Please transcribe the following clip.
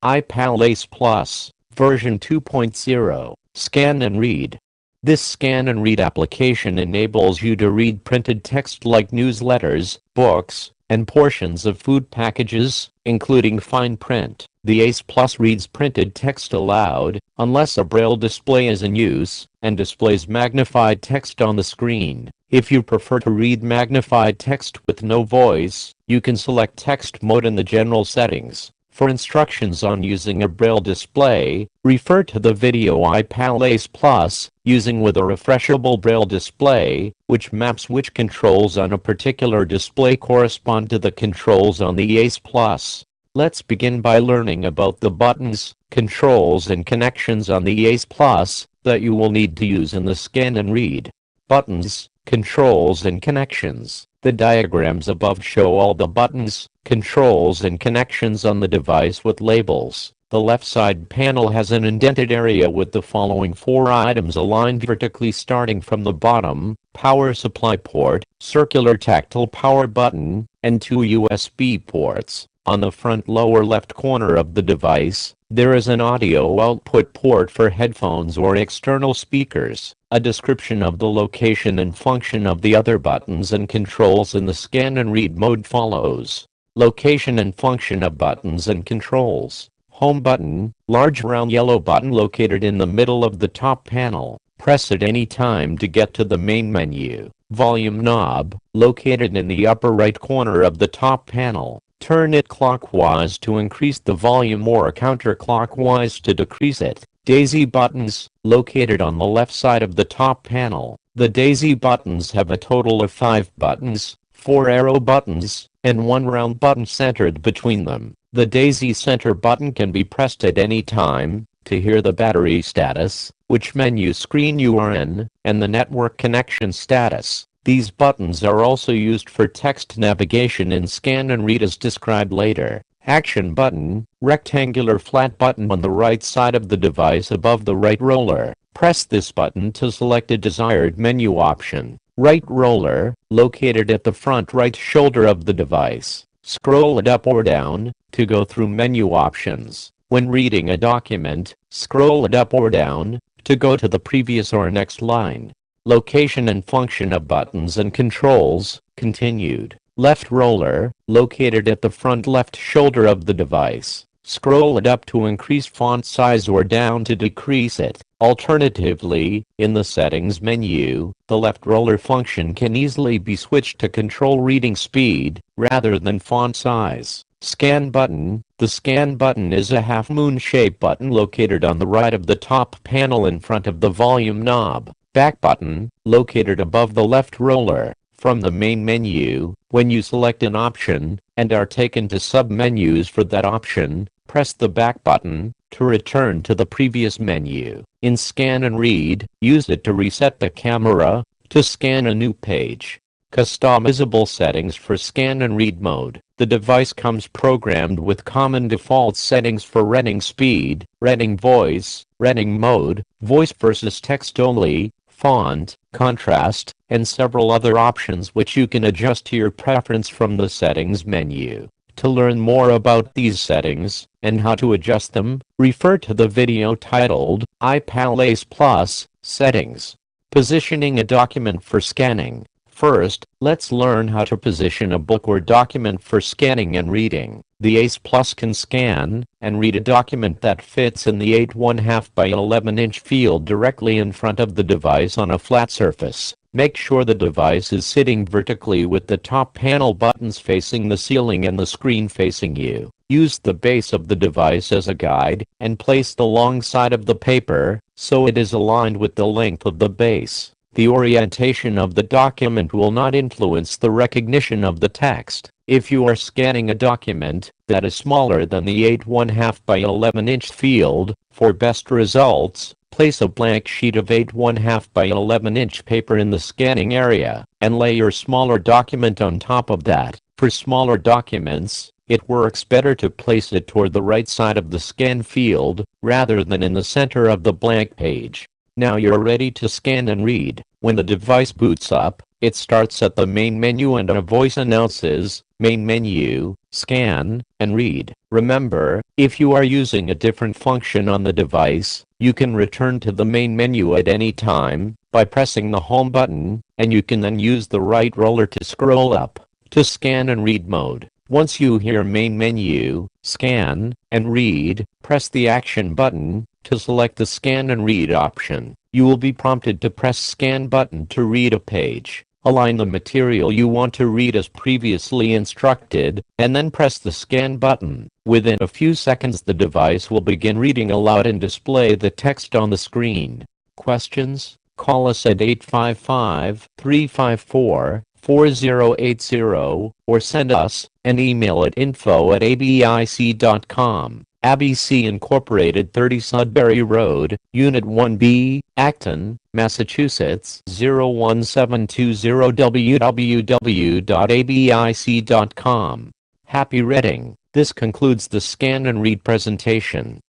iPalace Plus, version 2.0, Scan and Read. This scan and read application enables you to read printed text like newsletters, books, and portions of food packages, including fine print. The Ace Plus reads printed text aloud, unless a braille display is in use, and displays magnified text on the screen. If you prefer to read magnified text with no voice, you can select text mode in the general settings. For instructions on using a braille display, refer to the video iPalace Plus, using with a refreshable braille display, which maps which controls on a particular display correspond to the controls on the Ace Plus. Let's begin by learning about the buttons, controls and connections on the Ace Plus that you will need to use in the scan and read. Buttons, controls and connections. The diagrams above show all the buttons, controls and connections on the device with labels. The left side panel has an indented area with the following 4 items aligned vertically starting from the bottom: power supply port, circular tactile power button, and 2 USB ports. On the front lower left corner of the device, there is an audio output port for headphones or external speakers. A description of the location and function of the other buttons and controls in the scan and read mode follows. Location and function of buttons and controls. Home button, large round yellow button located in the middle of the top panel. Press at any time to get to the main menu. Volume knob, located in the upper right corner of the top panel. Turn it clockwise to increase the volume or counterclockwise to decrease it. Daisy buttons, located on the left side of the top panel. The daisy buttons have a total of 5 buttons, 4 arrow buttons, and 1 round button centered between them. The daisy center button can be pressed at any time to hear the battery status, which menu screen you are in, and the network connection status. These buttons are also used for text navigation in scan and read as described later. Action button, rectangular flat button on the right side of the device above the right roller. Press this button to select a desired menu option. Right roller, located at the front right shoulder of the device. Scroll it up or down to go through menu options. When reading a document, scroll it up or down to go to the previous or next line. Location and function of buttons and controls, continued. Left roller, located at the front left shoulder of the device. Scroll it up to increase font size or down to decrease it. Alternatively, in the settings menu, the left roller function can easily be switched to control reading speed, rather than font size. Scan button. The scan button is a half-moon shaped button located on the right of the top panel in front of the volume knob. Back button, located above the left roller. From the main menu, when you select an option, and are taken to sub-menus for that option, press the back button to return to the previous menu. In scan and read, use it to reset the camera, to scan a new page. Customizable settings for scan and read mode. The device comes programmed with common default settings for reading speed, reading voice, reading mode, voice versus text only, font, contrast, and several other options which you can adjust to your preference from the settings menu. To learn more about these settings, and how to adjust them, refer to the video titled, iPalace Plus, Settings. Positioning a document for scanning. First, let's learn how to position a book or document for scanning and reading. The Ace Plus can scan and read a document that fits in the 8.5 by 11-inch field directly in front of the device on a flat surface. Make sure the device is sitting vertically with the top panel buttons facing the ceiling and the screen facing you. Use the base of the device as a guide and place the long side of the paper so it is aligned with the length of the base. The orientation of the document will not influence the recognition of the text. If you are scanning a document that is smaller than the 8.5 by 11-inch field, for best results, place a blank sheet of 8.5 by 11-inch paper in the scanning area, and lay your smaller document on top of that. For smaller documents, it works better to place it toward the right side of the scan field, rather than in the center of the blank page. Now you're ready to scan and read. When the device boots up, it starts at the main menu and a voice announces, Main menu, scan, and read. Remember, if you are using a different function on the device, you can return to the main menu at any time by pressing the home button, and you can then use the right roller to scroll up to scan and read mode. Once you hear main menu, scan, and read, press the action button to select the scan and read option. You will be prompted to press scan button to read a page. Align the material you want to read as previously instructed, and then press the scan button. Within a few seconds the device will begin reading aloud and display the text on the screen. Questions? Call us at 855-354-4080 or send us an email at info@abic.com. ABC Incorporated, 30 Sudbury Road, Unit 1B, Acton, Massachusetts 01720, www.abic.com. Happy reading! This concludes the Scan and Read presentation.